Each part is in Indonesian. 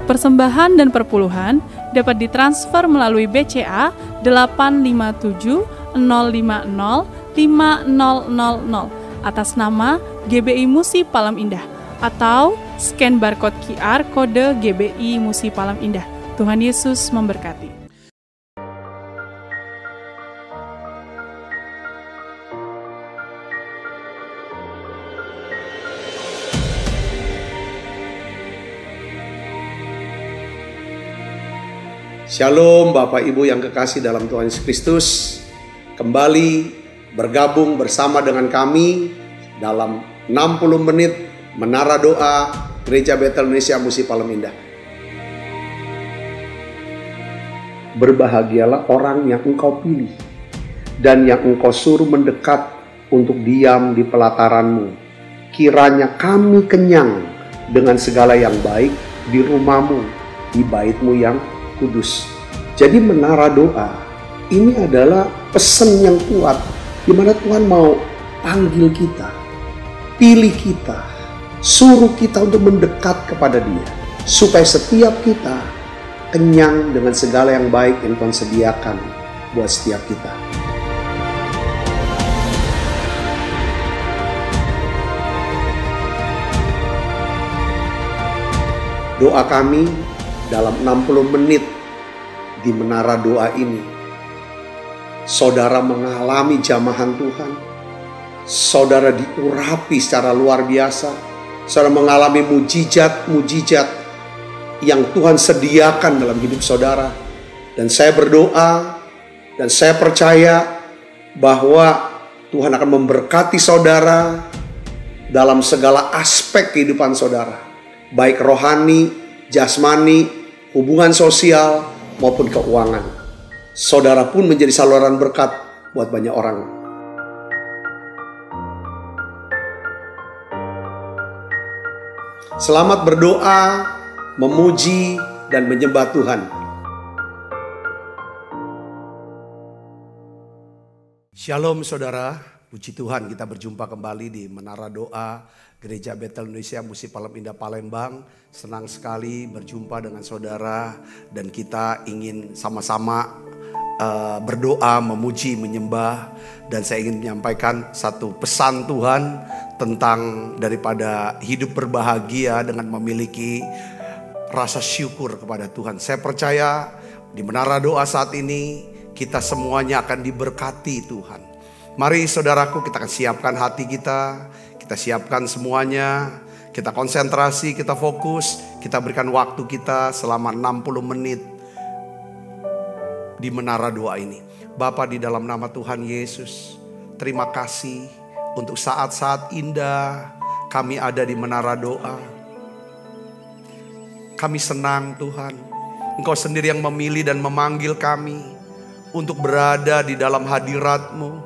Persembahan dan perpuluhan dapat ditransfer melalui BCA 857 050 5000 atas nama GBI Musi Palem Indah atau scan barcode QR kode GBI Musi Palem Indah. Tuhan Yesus memberkati. Shalom Bapak Ibu yang kekasih dalam Tuhan Yesus Kristus. Kembali bergabung bersama dengan kami dalam 60 menit Menara Doa Gereja Betel Indonesia Musi Palem Indah. Berbahagialah orang yang engkau pilih dan yang engkau suruh mendekat untuk diam di pelataranmu. Kiranya kami kenyang dengan segala yang baik di rumahmu, di baitmu yang kudus. Jadi menara doa ini adalah pesan yang kuat di mana Tuhan mau panggil kita, pilih kita, suruh kita untuk mendekat kepada Dia supaya setiap kita kenyang dengan segala yang baik yang Tuhan sediakan buat setiap kita. Doa kami dalam 60 menit di menara doa ini, saudara mengalami jamahan Tuhan, saudara diurapi secara luar biasa, saudara mengalami mujizat-mujizat yang Tuhan sediakan dalam hidup saudara. Dan saya berdoa dan saya percaya bahwa Tuhan akan memberkati saudara dalam segala aspek kehidupan saudara, baik rohani, jasmani, hubungan sosial maupun keuangan. Saudara pun menjadi saluran berkat buat banyak orang. Selamat berdoa, memuji dan menyembah Tuhan. Shalom saudara, puji Tuhan kita berjumpa kembali di Menara Doa Gereja Betel Indonesia Musi Palem Indah Palembang. Senang sekali berjumpa dengan saudara dan kita ingin sama-sama berdoa, memuji, menyembah. Dan saya ingin menyampaikan satu pesan Tuhan tentang daripada hidup berbahagia dengan memiliki rasa syukur kepada Tuhan. Saya percaya di Menara Doa saat ini kita semuanya akan diberkati Tuhan. Mari saudaraku, kita akan siapkan hati kita. Kita siapkan semuanya, kita konsentrasi, kita fokus, kita berikan waktu kita selama 60 menit di menara doa ini. Bapa, di dalam nama Tuhan Yesus, terima kasih untuk saat-saat indah kami ada di menara doa. Kami senang Tuhan, Engkau sendiri yang memilih dan memanggil kami untuk berada di dalam hadirat-Mu.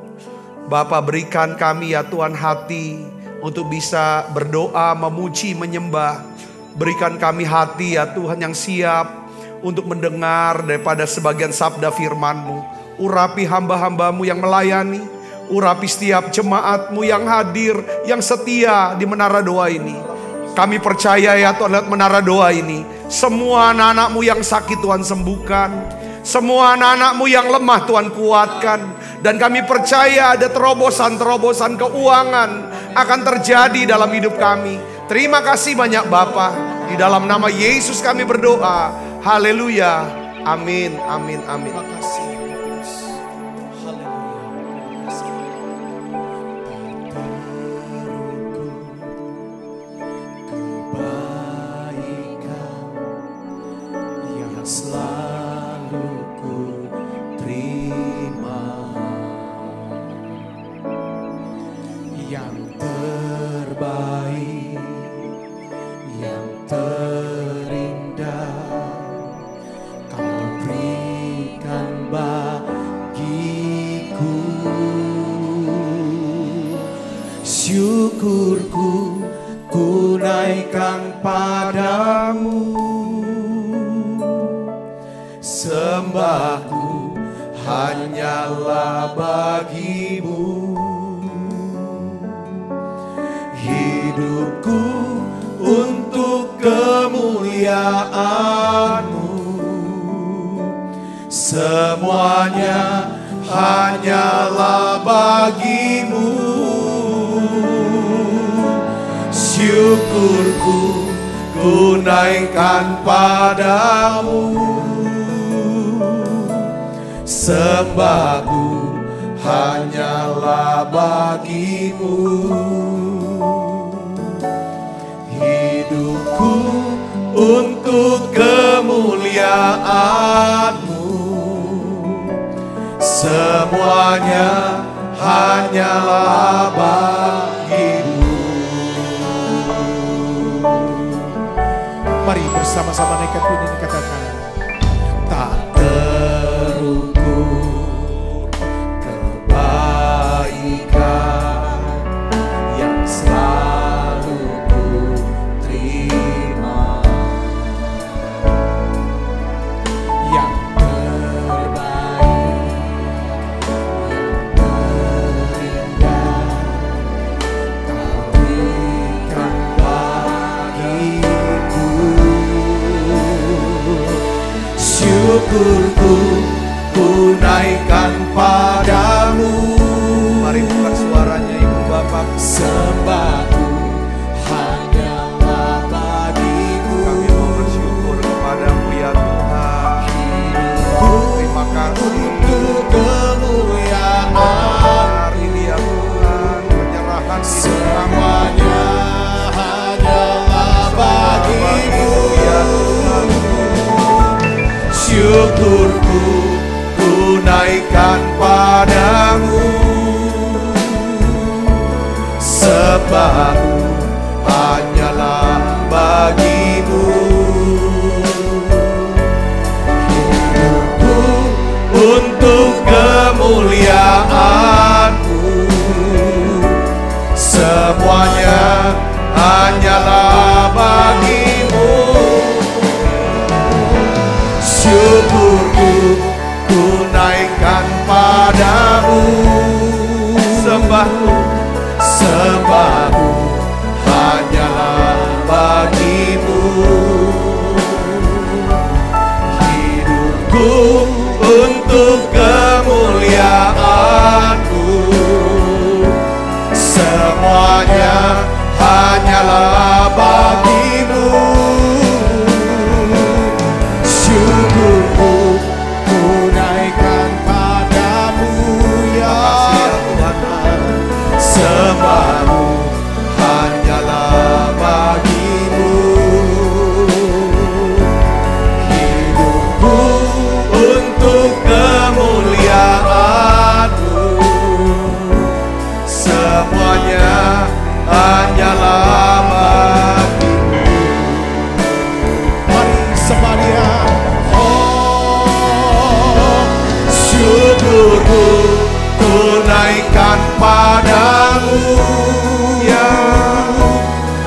Bapa, berikan kami ya Tuhan hati untuk bisa berdoa, memuji, menyembah. Berikan kami hati ya Tuhan yang siap untuk mendengar daripada sebagian sabda firman-Mu. Urapi hamba-hamba-Mu yang melayani. Urapi setiap jemaat-Mu yang hadir, yang setia di menara doa ini. Kami percaya ya Tuhan, lewat menara doa ini, semua anak-anak-Mu yang sakit Tuhan sembuhkan. Semua anak-anak-Mu yang lemah Tuhan kuatkan. Dan kami percaya ada terobosan-terobosan keuangan akan terjadi dalam hidup kami. Terima kasih banyak Bapa. Di dalam nama Yesus kami berdoa. Haleluya. Amin, amin, amin. Terima kasih. Syukurku ku naikkan padamu, sembahku hanyalah bagimu. Hidupku untuk kemuliaan-Mu. Semuanya hanyalah bagi-Mu. Syukurku ku naikkan padamu. Sembahku hanyalah bagi-Mu. Hidupku untuk kemuliaan-Mu. Semuanya hanyalah bagi-Mu. Mari bersama-sama naikkan bunyi dan katakan, Tak terukur kebaikan yang selalu ku terima, yang terbaik, yang terindah Kau berikan bagiku. Syukurku ku naikkan padamu. Mari buka suaranya Ibu Bapak. Sembahku hanyalah bagimu. Kami mau bersyukur kepadamu ya Tuhan. Terima kasih Untuk kemuliaan hari ini ya Tuhan. Penyerahan semuanya hanyalah bagimu. ya Tuhan. Syukurku ku naikkan padamu. Sembahku hanyalah bagimu. Hidupku untuk kemuliaan-Mu. Semuanya hanyalah bagimu. Syukurku ku naikkan padamu. Sembahku hanyalah bagimu. Hidupku untuk kemuliaan-Mu. Semuanya hanyalah bagimu. Syukurku ku naikkan padamu ya Tuhan. Sembahku hanyalah bagimu. Hidupku untuk kemuliaan-Mu. Semuanya hanyalah bagimu. Mari sembah Dia. Oh, syukurku ku naikkan padamu ya.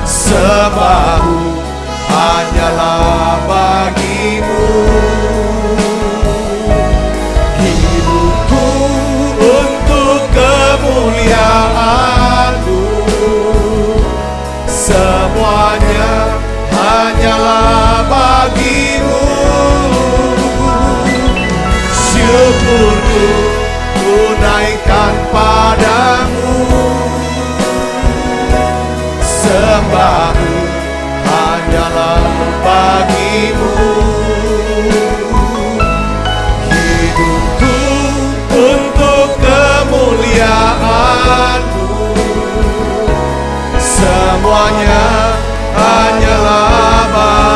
Sembahku hanyalah bagimu. Hidupku untuk kemuliaan-Mu. Semuanya hanyalah bagimu. Syukurku ku naikkan padamu. Sembahku hanyalah bagimu. Hidupku untuk kemuliaan-Mu. Semuanya hanyalah bagimu.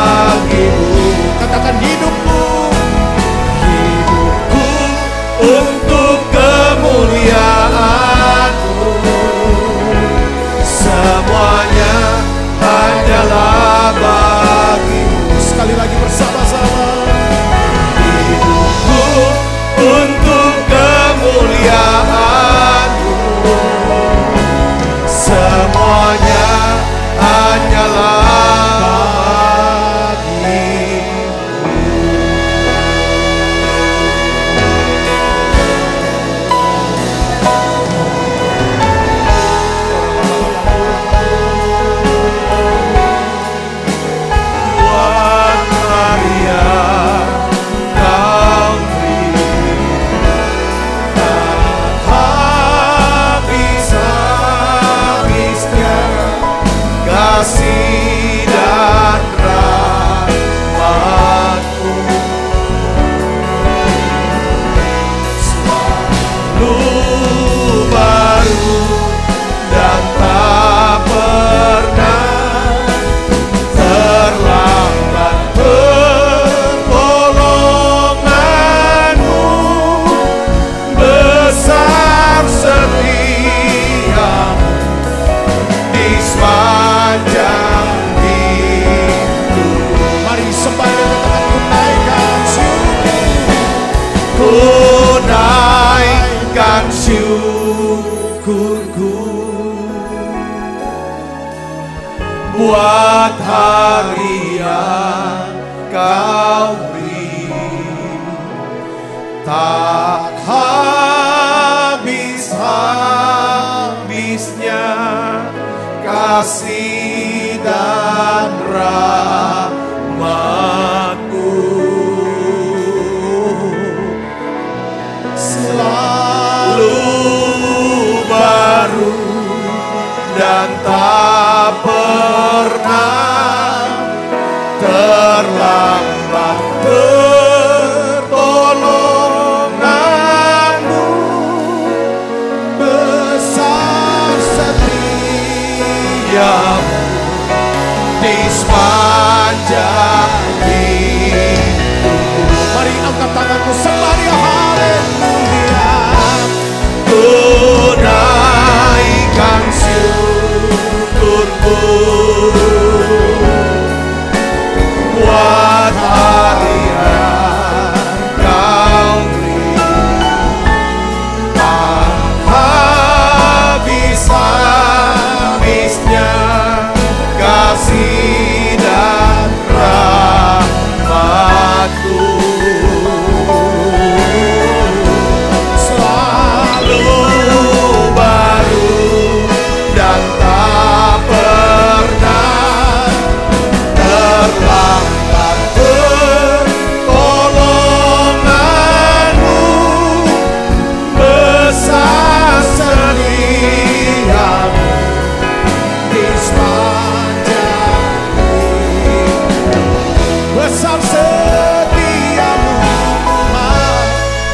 tunaikan syukurku buat hari yang kau beri. Tak habis-habisnya kasih dan rahmat-Mu, selalu baru dan tak pernah terlambat. Pertolongan-Mu besar setia-Mu di sepanjang hidupku. Mari angkat tanganku sembah Dia, haleluya. Tunaikan syukurku buat hari yang kau beri. Tak habis-habisnya kasih dan rahmat-Ku, selalu baru dan tak pernah terlambat. Pertolongan-Mu besar setia-Mu di sepanjang hidup. Besar setia-Mu,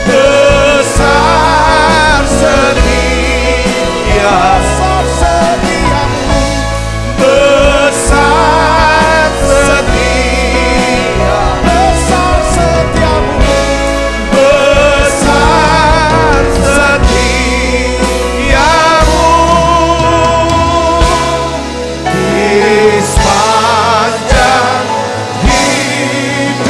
besar setia, besar setia-Mu, besar setia, besar setia-Mu, besar setia-Mu di sepanjang hidup.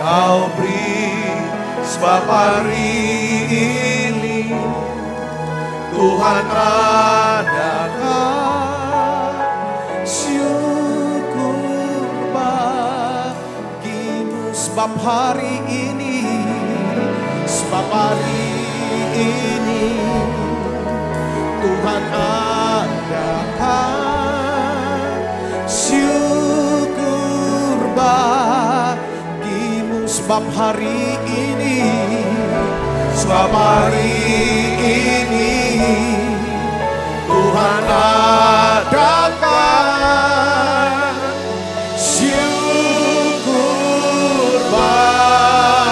Kau beri sebab hari ini Tuhan adakan syukur bagimu sebab hari ini, sebab hari ini Tuhan adakan syukur bagimu sebab hari ini, sebab hari ini Tuhan adakan syukur bagimu.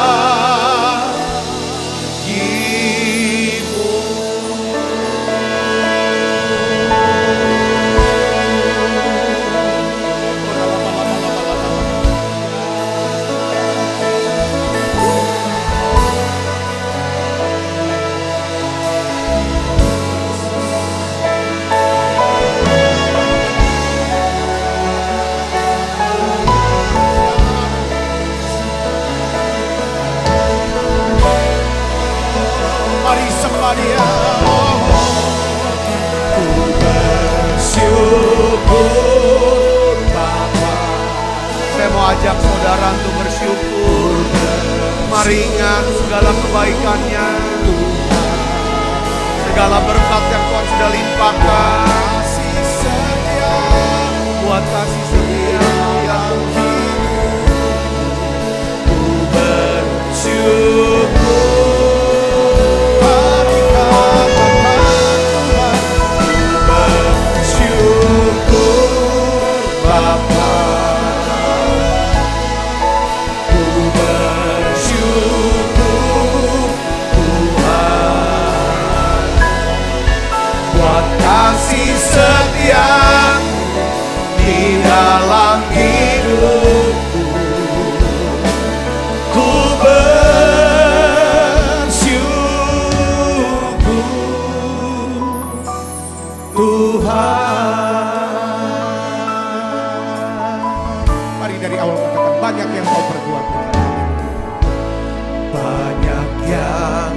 Mari sembah Dia. Ku bersyukur Bapa. Saya mau ajak saudara untuk bersyukur. Mari ingat segala kebaikannya, segala berkat yang Tuhan sudah limpahkan. Kasih setia Buat kasih setia yang ku bersyukur. Mari katakan Tuhan, ku bersyukur Bapa. Ku bersyukur Tuhan buat kasih setia di dalam hidupku. Ku bersyukur Tuhan. Mari dari awal katakan, banyak yang kau perbuat. Banyak yang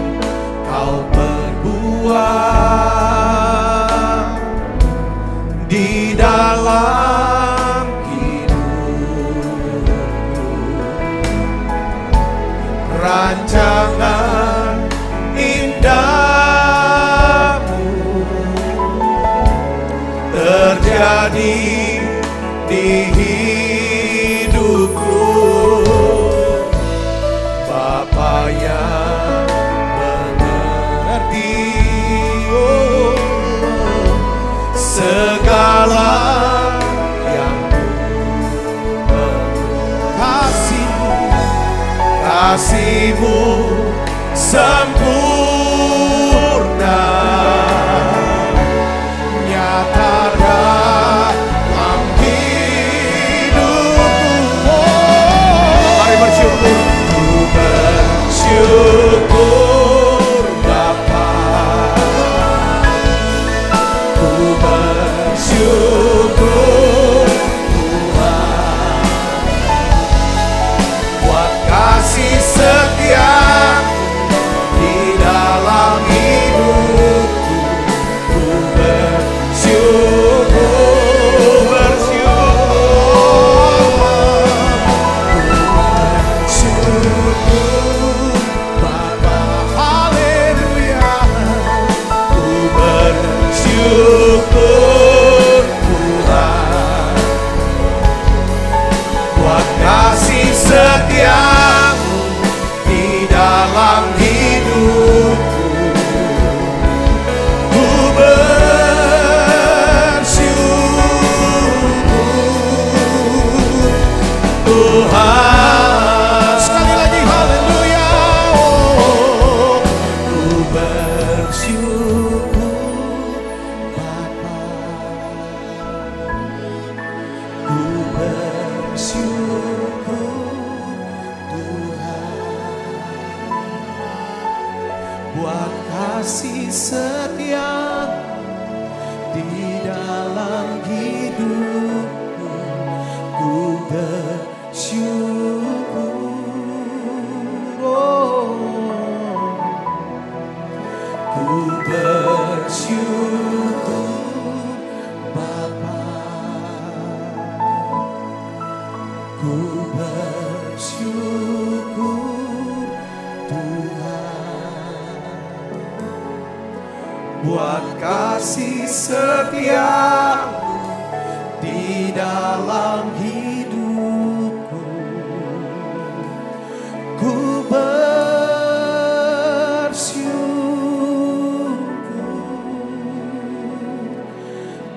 kau perbuat di dalam hidupku. Rancangan indahmu terjadi di hidupku. Bapa yang mengerti segala yang kasih-Mu sempurna nyata dalam hidupku. Mari bersyukur. Ku bersyukur Bapa. Ku bersyukur Tuhan buat kasih setia di dalam hidupku. Ku bersyukur, bersyukur Bapa. Haleluya. Ku bersyukur Tuhan buat kasih setiamu di dalam hidupku. Ku bersyukur Tuhan. Sekali lagi haleluya. Oh, ku bersyukur Bapa. Ku bersyukur Tuhan buat kasih setia di dalam hidupku. Ku bersyukur buat kasih setiamu di dalam hidupku. Ku bersyukur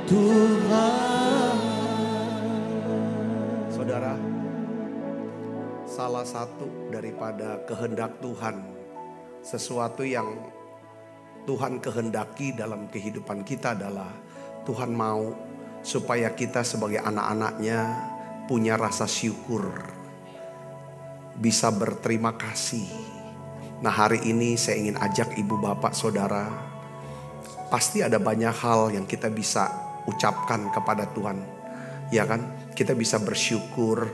Tuhan. Saudara, salah satu daripada kehendak Tuhan, sesuatu yang Tuhan kehendaki dalam kehidupan kita adalah Tuhan mau supaya kita sebagai anak-anaknya punya rasa syukur, bisa berterima kasih. Nah, hari ini saya ingin ajak ibu bapak saudara, pasti ada banyak hal yang kita bisa ucapkan kepada Tuhan, ya kan? Kita bisa bersyukur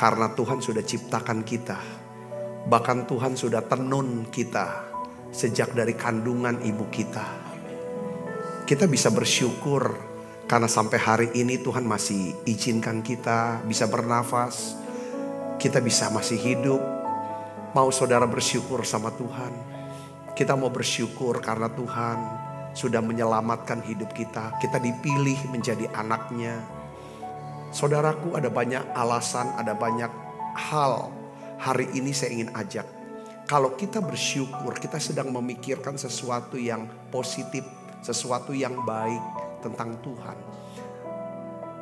karena Tuhan sudah ciptakan kita, bahkan Tuhan sudah tenun kita sejak dari kandungan ibu kita. Kita bisa bersyukur karena sampai hari ini Tuhan masih izinkan kita bisa bernafas. Kita bisa masih hidup. Mau saudara bersyukur sama Tuhan? Kita mau bersyukur karena Tuhan sudah menyelamatkan hidup kita. Kita dipilih menjadi anaknya. Saudaraku, ada banyak alasan, ada banyak hal. Hari ini saya ingin ajak, kalau kita bersyukur, kita sedang memikirkan sesuatu yang positif, sesuatu yang baik tentang Tuhan.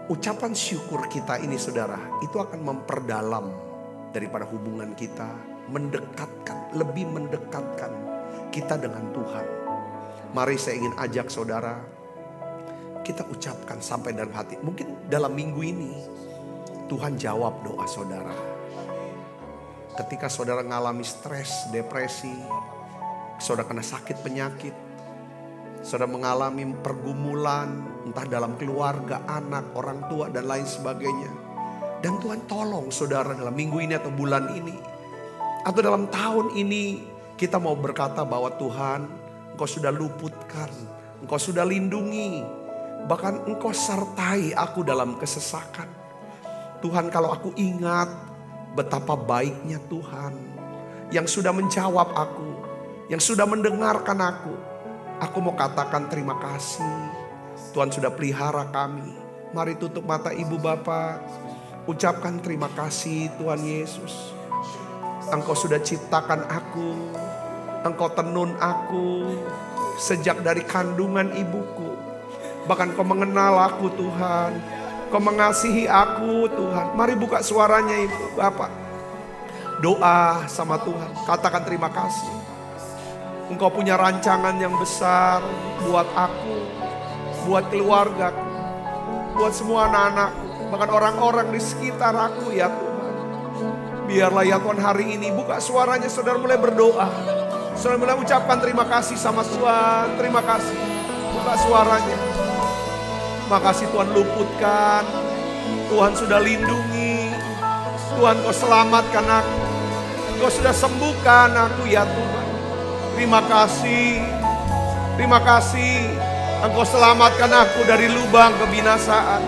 Ucapan syukur kita ini saudara, itu akan memperdalam daripada hubungan kita, mendekatkan, lebih mendekatkan kita dengan Tuhan. Mari saya ingin ajak saudara, kita ucapkan sampai dalam hati. Mungkin dalam minggu ini Tuhan jawab doa saudara. Ketika saudara mengalami stres, depresi, saudara kena sakit penyakit, saudara mengalami pergumulan, entah dalam keluarga, anak, orang tua, dan lain sebagainya. Dan Tuhan tolong saudara dalam minggu ini atau bulan ini, atau dalam tahun ini, kita mau berkata bahwa Tuhan, Engkau sudah luputkan, Engkau sudah lindungi, bahkan Engkau sertai aku dalam kesesakan. Tuhan, kalau aku ingat betapa baiknya Tuhan yang sudah menjawab aku, yang sudah mendengarkan aku mau katakan terima kasih. Tuhan sudah pelihara kami. Mari tutup mata ibu bapak, ucapkan terima kasih Tuhan Yesus. Engkau sudah ciptakan aku, Engkau tenun aku sejak dari kandungan ibuku. Bahkan Kau mengenal aku Tuhan, Kau mengasihi aku Tuhan. Mari buka suaranya ibu bapak, doa sama Tuhan, katakan terima kasih. Engkau punya rancangan yang besar buat aku, buat keluargaku, buat semua anak-anakku, bahkan orang-orang di sekitar aku ya Tuhan. Biarlah ya Tuhan hari ini buka suaranya, saudara mulai berdoa. Saudara mulai ucapkan terima kasih sama Tuhan, terima kasih. Buka suaranya. Makasih Tuhan luputkan, Tuhan sudah lindungi, Tuhan Kau selamatkan aku, Kau sudah sembuhkan aku ya Tuhan. Terima kasih, terima kasih Engkau selamatkan aku dari lubang kebinasaan.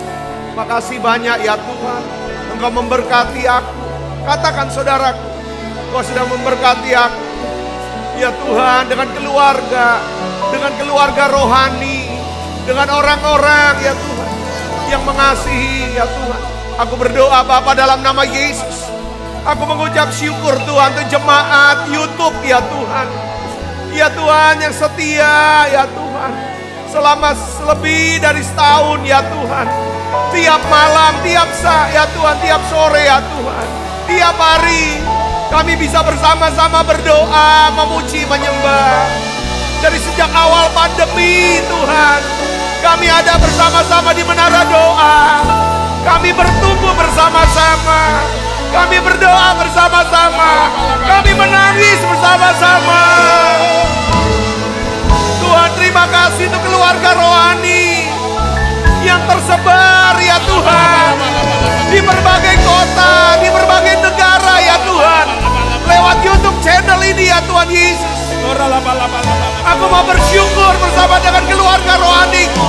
Makasih banyak ya Tuhan, Engkau memberkati aku. Katakan saudaraku, Kau sudah memberkati aku ya Tuhan, dengan keluarga rohani, dengan orang-orang ya Tuhan yang mengasihi ya Tuhan. Aku berdoa Bapa dalam nama Yesus. Aku mengucap syukur Tuhan untuk jemaat YouTube ya Tuhan. Ya Tuhan yang setia ya Tuhan. Selama lebih dari setahun ya Tuhan. Tiap malam, tiap saat ya Tuhan, tiap sore ya Tuhan. Tiap hari kami bisa bersama-sama berdoa, memuji, menyembah. Dari sejak awal pandemi Tuhan, kami ada bersama-sama di menara doa. Kami bertumbuh bersama-sama. Kami berdoa bersama-sama. Kami menangis bersama-sama. Tuhan, terima kasih untuk keluarga rohani yang tersebar ya Tuhan, di berbagai kota, di berbagai negara ya Tuhan, lewat YouTube channel ini ya Tuhan Yesus. Aku mau bersyukur bersama dengan keluarga rohaniku.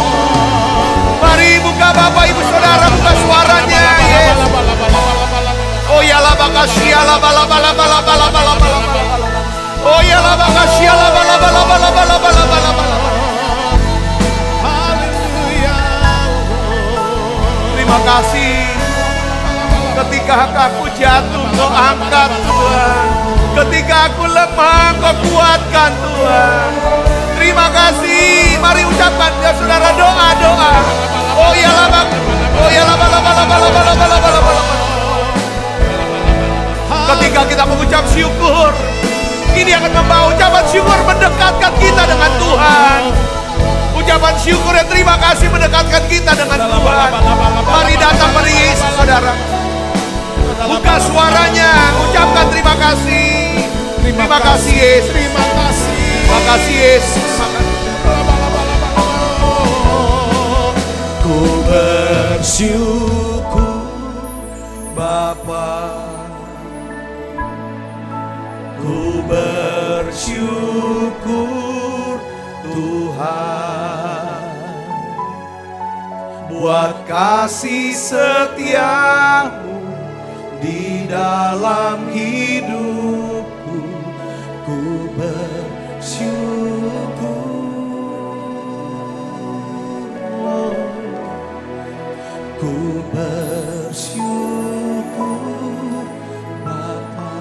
Mari buka Bapak Ibu Saudara, buka suaranya. Yes. Oh ya la bakasia la bala bala bala bala bala bala. Oh ya la bakasia la bala bala bala bala bala bala bala. kasih. Ketika aku jatuh, Kau angkat Tuhan. Ketika aku lemah, Kau kuatkan Tuhan. Terima kasih. Mari ucapkan ya saudara, doa-doa. Oh ya lama. Oh ya lama. Ketika kita mengucap syukur, ini akan membawa ucapan syukur mendekatkan kita dengan Tuhan. Ucapan syukur dan terima kasih mendekatkan kita dengan Tuhan. Mari datang pada Yesus, saudara. Buka suaranya, ucapkan terima kasih. Terima kasih Yesus. Terima kasih. Terima kasih Yesus. Ku bersyukur Bapa, ku bersyukur Tuhan buat kasih setiamu di dalam hidupku. Ku bersyukur, ku bersyukur Bapa.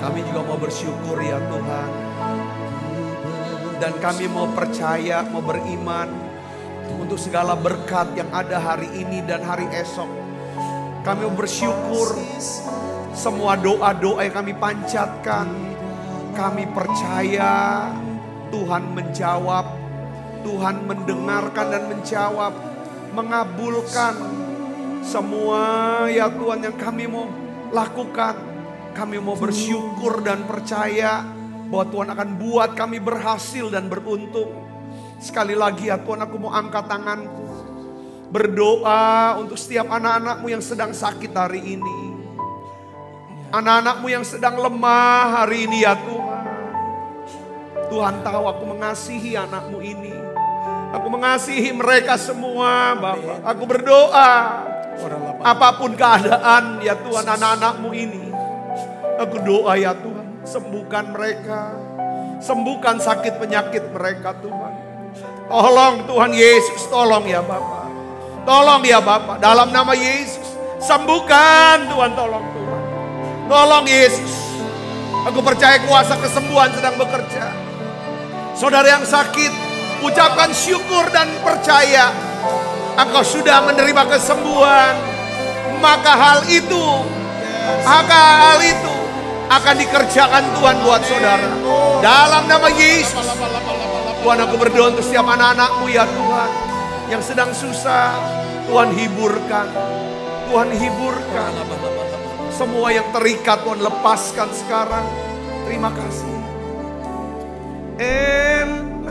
Kami juga mau bersyukur ya Tuhan. Dan kami mau percaya, mau beriman untuk segala berkat yang ada hari ini dan hari esok. Kami mau bersyukur semua doa-doa yang kami panjatkan. Kami percaya Tuhan menjawab, Tuhan mendengarkan dan menjawab, mengabulkan semua ya Tuhan yang kami mau lakukan. Kami mau bersyukur dan percaya bahwa Tuhan akan buat kami berhasil dan beruntung. Sekali lagi ya Tuhan, aku mau angkat tanganku, berdoa untuk setiap anak-anakmu yang sedang sakit hari ini. Anak-anakmu yang sedang lemah hari ini ya Tuhan. Tuhan tahu aku mengasihi anakmu ini. Aku mengasihi mereka semua Bapak. Aku berdoa, apapun keadaan ya Tuhan anak-anakmu ini. Aku doa ya Tuhan, sembuhkan mereka. Sembuhkan sakit penyakit mereka Tuhan. Tolong Tuhan Yesus, tolong ya Bapak. Tolong ya Bapak, dalam nama Yesus. Sembuhkan Tuhan, tolong Tuhan. Tolong Yesus. Aku percaya kuasa kesembuhan sedang bekerja. Saudara yang sakit, ucapkan syukur dan percaya. Engkau sudah menerima kesembuhan. Maka hal itu akan dikerjakan Tuhan buat saudara. Dalam nama Yesus. Tuhan, aku berdoa untuk setiap anak-anakmu ya Tuhan, yang sedang susah. Tuhan hiburkan. Tuhan hiburkan. Semua yang terikat Tuhan lepaskan sekarang. Terima kasih. And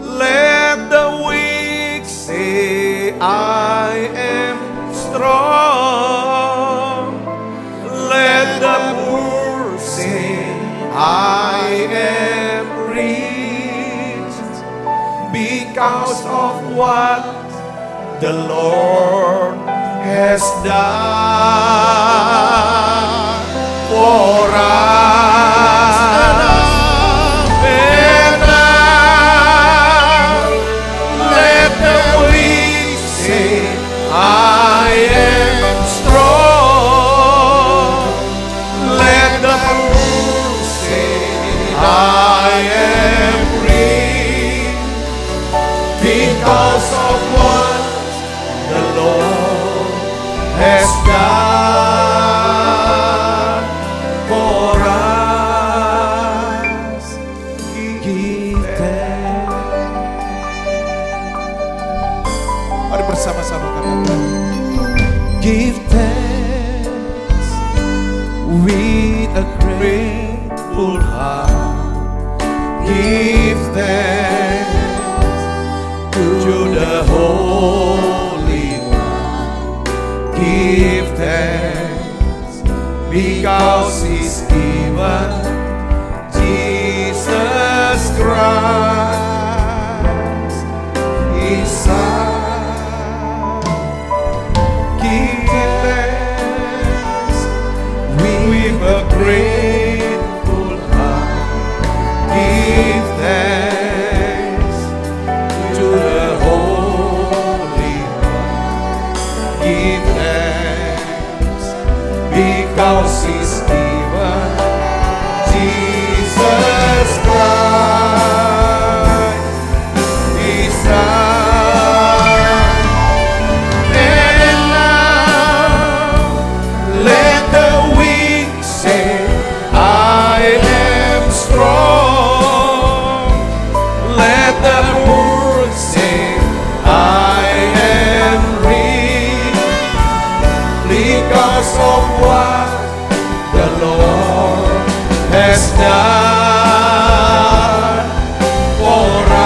let the weak say I am strong. Let the poor say I am rich because of what the Lord has done for us. And now let the weak say I am strong. Let the poor say I am rich because of what the Lord has done for us. Give thanks. Mari bersama-sama katakan. Give thanks with a grateful heart. Give thanks to the Holy One. Give thanks because He's given Jesus Christ, His Son. Give thanks with a grateful heart. Give thanks to the Holy because He's given Jesus Christ, His Son. And now let the weak say, I am strong. Let the poor say, I am rich, because of what the Lord has done for us.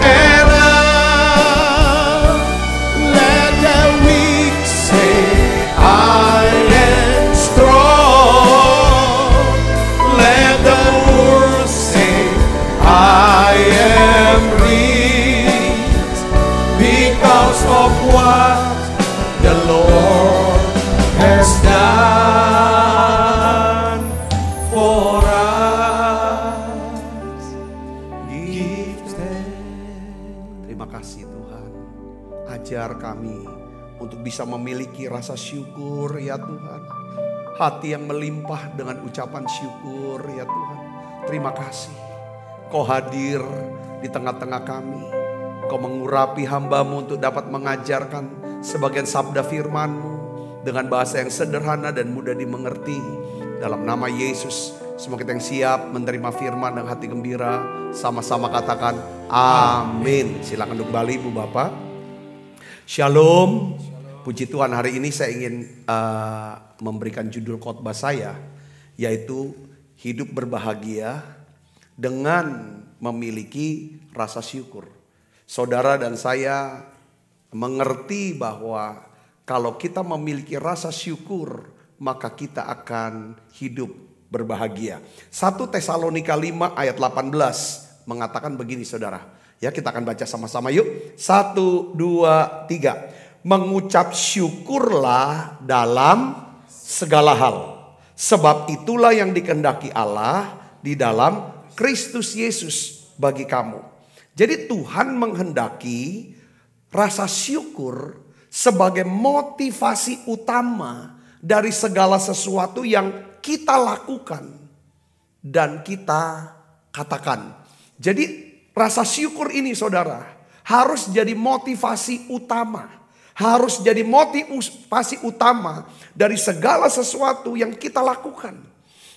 And now let the weak say, I am strong. Let the poor say, I am rich, because of what the Lord has done for us. Give thanks. Terima kasih Tuhan. Ajar kami untuk bisa memiliki rasa syukur ya Tuhan. Hati yang melimpah dengan ucapan syukur ya Tuhan. Terima kasih. Kau hadir di tengah-tengah kami. Kau mengurapi hamba-Mu untuk dapat mengajarkan sebagian sabda firman-Mu dengan bahasa yang sederhana dan mudah dimengerti. Dalam nama Yesus, semua kita yang siap menerima firman dengan hati gembira, sama-sama katakan amin. Silakan duduk kembali Ibu Bapak. Shalom. Puji Tuhan, hari ini saya ingin memberikan judul khotbah saya, yaitu hidup berbahagia dengan memiliki rasa syukur. Saudara dan saya mengerti bahwa kalau kita memiliki rasa syukur, maka kita akan hidup berbahagia. 1 Tesalonika 5 ayat 18 mengatakan begini saudara. Ya, kita akan baca sama-sama yuk. 1, 2, 3. Mengucap syukurlah dalam segala hal, sebab itulah yang dikehendaki Allah di dalam Kristus Yesus bagi kamu. Jadi Tuhan menghendaki rasa syukur sebagai motivasi utama dari segala sesuatu yang kita lakukan dan kita katakan. Jadi rasa syukur ini saudara harus jadi motivasi utama. Harus jadi motivasi utama dari segala sesuatu yang kita lakukan.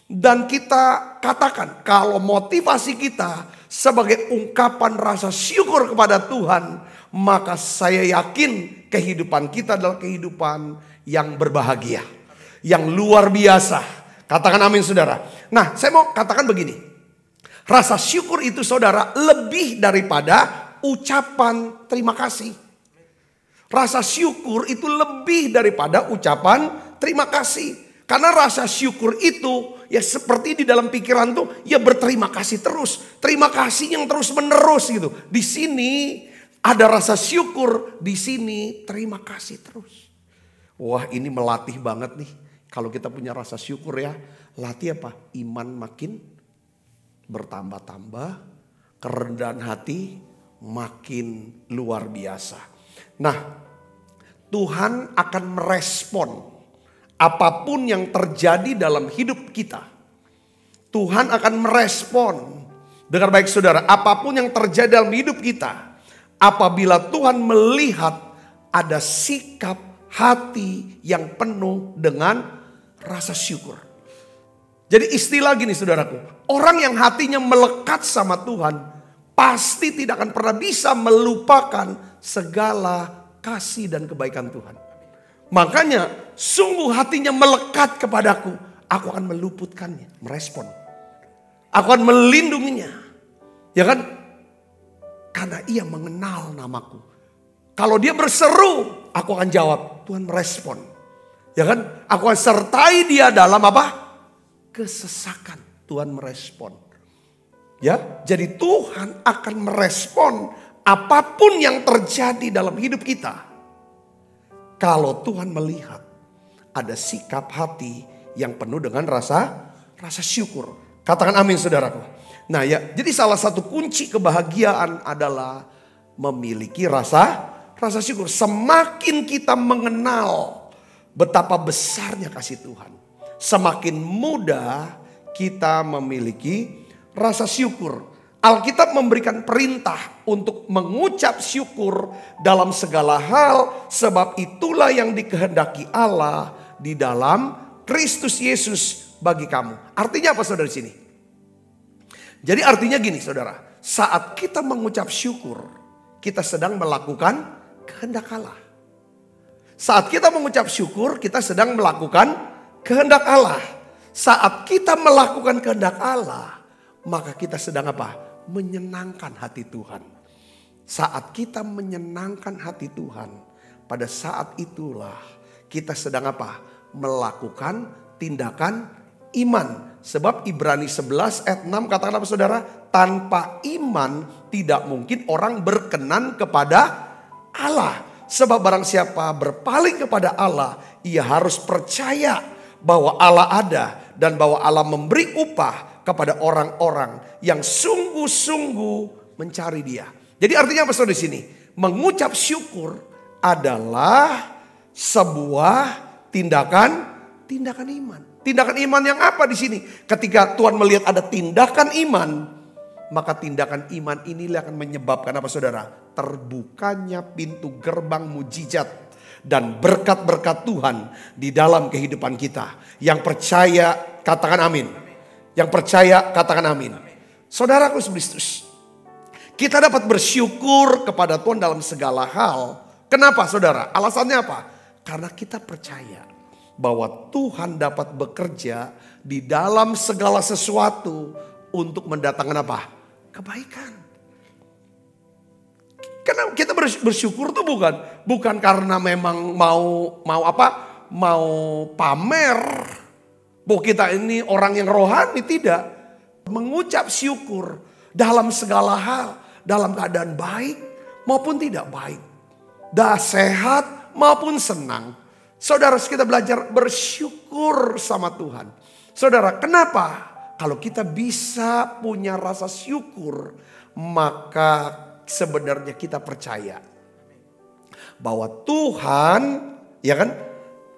Dan kita katakan kalau motivasi kita sebagai ungkapan rasa syukur kepada Tuhan, maka saya yakin kehidupan kita adalah kehidupan yang berbahagia, yang luar biasa. Katakan amin saudara. Nah, saya mau katakan begini. Rasa syukur itu saudara lebih daripada ucapan terima kasih. Rasa syukur itu lebih daripada ucapan terima kasih. Karena rasa syukur itu ya seperti di dalam pikiran tuh ya berterima kasih terus. Terima kasih yang terus menerus gitu. Di sini ada rasa syukur, di sini terima kasih terus. Wah, ini melatih banget nih. Kalau kita punya rasa syukur ya, latih apa? Iman makin bertambah-tambah, kerendahan hati makin luar biasa. Nah, Tuhan akan merespon apapun yang terjadi dalam hidup kita. Tuhan akan merespon. Dengar baik saudara, apapun yang terjadi dalam hidup kita, apabila Tuhan melihat ada sikap hati yang penuh dengan rasa syukur. Jadi istilah gini saudaraku, orang yang hatinya melekat sama Tuhan pasti tidak akan pernah bisa melupakan segala kasih dan kebaikan Tuhan. Makanya sungguh hatinya melekat kepadaku, aku akan meluputkannya, merespon. Aku akan melindunginya. Ya kan? Karena ia mengenal namaku. Kalau dia berseru, aku akan jawab. Tuhan merespon. Ya kan? Aku akan sertai dia dalam apa? Kesesakan. Tuhan merespon. Ya, jadi Tuhan akan merespon apapun yang terjadi dalam hidup kita. Kalau Tuhan melihat ada sikap hati yang penuh dengan rasa syukur. Katakan amin saudaraku. Nah ya, jadi salah satu kunci kebahagiaan adalah memiliki rasa syukur. Semakin kita mengenal betapa besarnya kasih Tuhan. Semakin mudah kita memiliki rasa syukur. Alkitab memberikan perintah untuk mengucap syukur dalam segala hal, sebab itulah yang dikehendaki Allah di dalam Kristus Yesus bagi kamu. Artinya apa saudara di sini? Jadi artinya gini saudara, saat kita mengucap syukur, kita sedang melakukan kehendak Allah. Saat kita mengucap syukur, kita sedang melakukan kehendak Allah. Saat kita melakukan kehendak Allah, maka kita sedang apa? Menyenangkan hati Tuhan. Saat kita menyenangkan hati Tuhan, pada saat itulah kita sedang apa? Melakukan tindakan iman. Sebab Ibrani 11 ayat 6 katakan apa saudara? Tanpa iman tidak mungkin orang berkenan kepada Allah. Sebab barang siapa berpaling kepada Allah, ia harus percaya bahwa Allah ada dan bahwa Allah memberi upah kepada orang-orang yang sungguh-sungguh mencari Dia. Jadi artinya apa saudara di sini? Mengucap syukur adalah sebuah tindakan iman. Tindakan iman yang apa di sini? Ketika Tuhan melihat ada tindakan iman, maka tindakan iman inilah akan menyebabkan apa saudara? Terbukanya pintu gerbang mujizat dan berkat-berkat Tuhan di dalam kehidupan kita. Yang percaya katakan amin. Yang percaya katakan amin. Saudaraku Kristus, kita dapat bersyukur kepada Tuhan dalam segala hal. Kenapa saudara? Alasannya apa? Karena kita percaya bahwa Tuhan dapat bekerja di dalam segala sesuatu untuk mendatangkan apa? Kebaikan. Karena kita bersyukur tuh bukan karena memang mau pamer. Bahwa kita ini orang yang rohani, tidak. Mengucap syukur dalam segala hal, dalam keadaan baik maupun tidak baik. Dah sehat maupun senang. Saudara, kita belajar bersyukur sama Tuhan. Saudara, kenapa? Kalau kita bisa punya rasa syukur, maka sebenarnya kita percaya bahwa Tuhan, ya kan,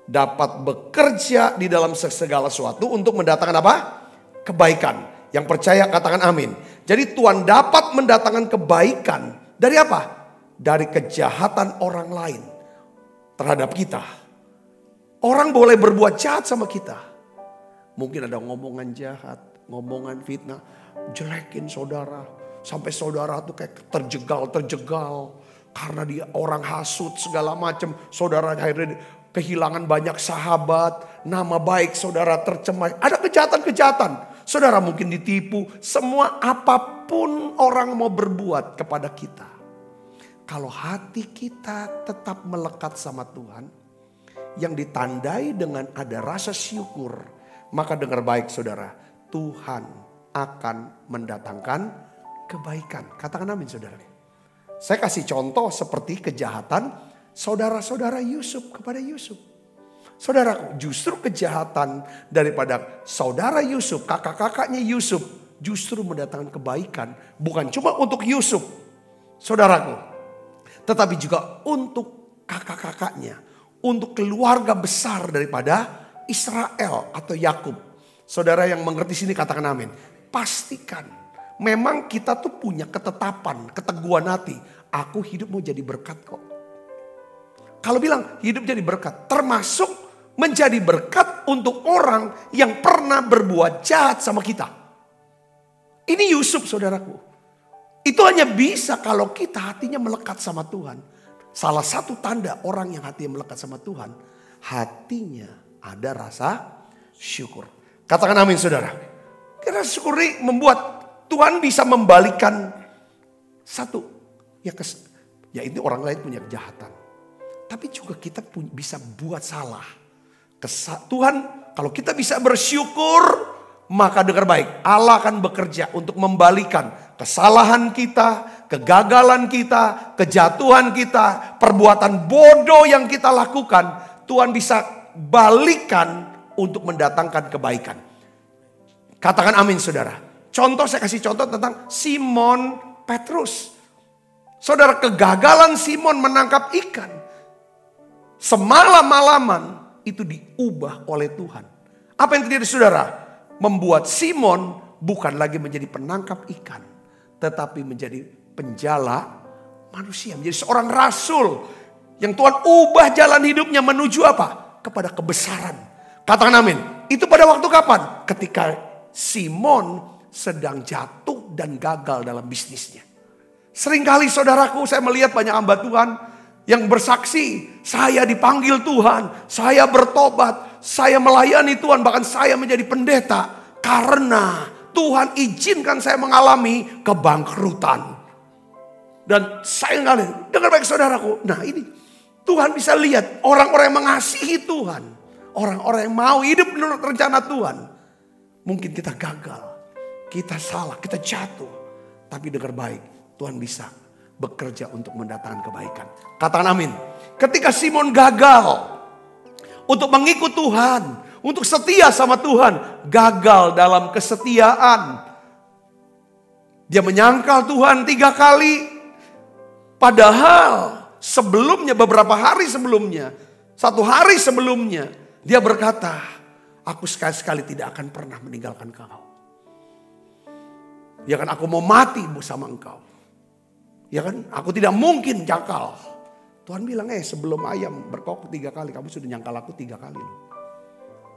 dapat bekerja di dalam segala sesuatu untuk mendatangkan apa? Kebaikan. Yang percaya katakan amin. Jadi Tuhan dapat mendatangkan kebaikan dari apa? Dari kejahatan orang lain terhadap kita. Orang boleh berbuat jahat sama kita. Mungkin ada ngomongan jahat, ngomongan fitnah, jelekin saudara. Sampai saudara tuh kayak terjegal. Karena dia orang hasut segala macam. Saudara akhirnya kehilangan banyak sahabat, nama baik saudara tercemar. Ada kejahatan. Saudara mungkin ditipu. Semua apapun orang mau berbuat kepada kita. Kalau hati kita tetap melekat sama Tuhan, yang ditandai dengan ada rasa syukur, maka dengar baik saudara, Tuhan akan mendatangkan kebaikan. Katakan amin saudara. Saya kasih contoh seperti kejahatan saudara-saudara Yusuf kepada Yusuf. Saudaraku, justru kejahatan daripada saudara Yusuf, kakak-kakaknya Yusuf, justru mendatangkan kebaikan. Bukan cuma untuk Yusuf, saudaraku, tetapi juga untuk kakak-kakaknya, untuk keluarga besar daripada Israel atau Yakub. Saudara yang mengerti sini katakan amin. Pastikan, memang kita tuh punya ketetapan, keteguhan hati. Aku hidup mau jadi berkat kok. Kalau bilang hidup jadi berkat, termasuk menjadi berkat untuk orang yang pernah berbuat jahat sama kita. Ini Yusuf saudaraku. Itu hanya bisa kalau kita hatinya melekat sama Tuhan. Salah satu tanda orang yang hatinya melekat sama Tuhan, hatinya ada rasa syukur. Katakan amin saudara. Karena syukur ini membuat Tuhan bisa membalikan satu. Ya ini orang lain punya kejahatan. Tapi juga kita bisa buat salah. Tuhan, kalau kita bisa bersyukur, maka dengar baik, Allah akan bekerja untuk membalikan kesalahan kita, kegagalan kita, kejatuhan kita, perbuatan bodoh yang kita lakukan. Tuhan bisa balikan untuk mendatangkan kebaikan. Katakan amin saudara. Contoh, saya kasih contoh tentang Simon Petrus. Saudara, kegagalan Simon menangkap ikan. Semalam-malaman itu diubah oleh Tuhan. Apa yang terjadi saudara? Membuat Simon bukan lagi menjadi penangkap ikan, tetapi menjadi penjala manusia. Menjadi seorang rasul yang Tuhan ubah jalan hidupnya menuju apa? Kepada kebesaran. Katakan amin. Itu pada waktu kapan? Ketika Simon sedang jatuh dan gagal dalam bisnisnya. Seringkali saudaraku, saya melihat banyak hamba Tuhan yang bersaksi, saya dipanggil Tuhan, saya bertobat, saya melayani Tuhan, bahkan saya menjadi pendeta karena Tuhan izinkan saya mengalami kebangkrutan. Dan saya ngalih, dengar baik saudaraku. Nah ini, Tuhan bisa lihat orang-orang yang mengasihi Tuhan, orang-orang yang mau hidup menurut rencana Tuhan. Mungkin kita gagal, kita salah, kita jatuh, tapi dengar baik, Tuhan bisa bekerja untuk mendatangkan kebaikan. Katakan amin. Ketika Simon gagal untuk mengikut Tuhan, untuk setia sama Tuhan, gagal dalam kesetiaan. Dia menyangkal Tuhan 3 kali. Padahal sebelumnya, beberapa hari sebelumnya, 1 hari sebelumnya, dia berkata, aku sekali-sekali tidak akan pernah meninggalkan kau. Ya kan, aku mau mati bersama engkau. Ya kan, aku tidak mungkin jangkal. Tuhan bilang, sebelum ayam berkokok 3 kali, kamu sudah nyangkal aku 3 kali.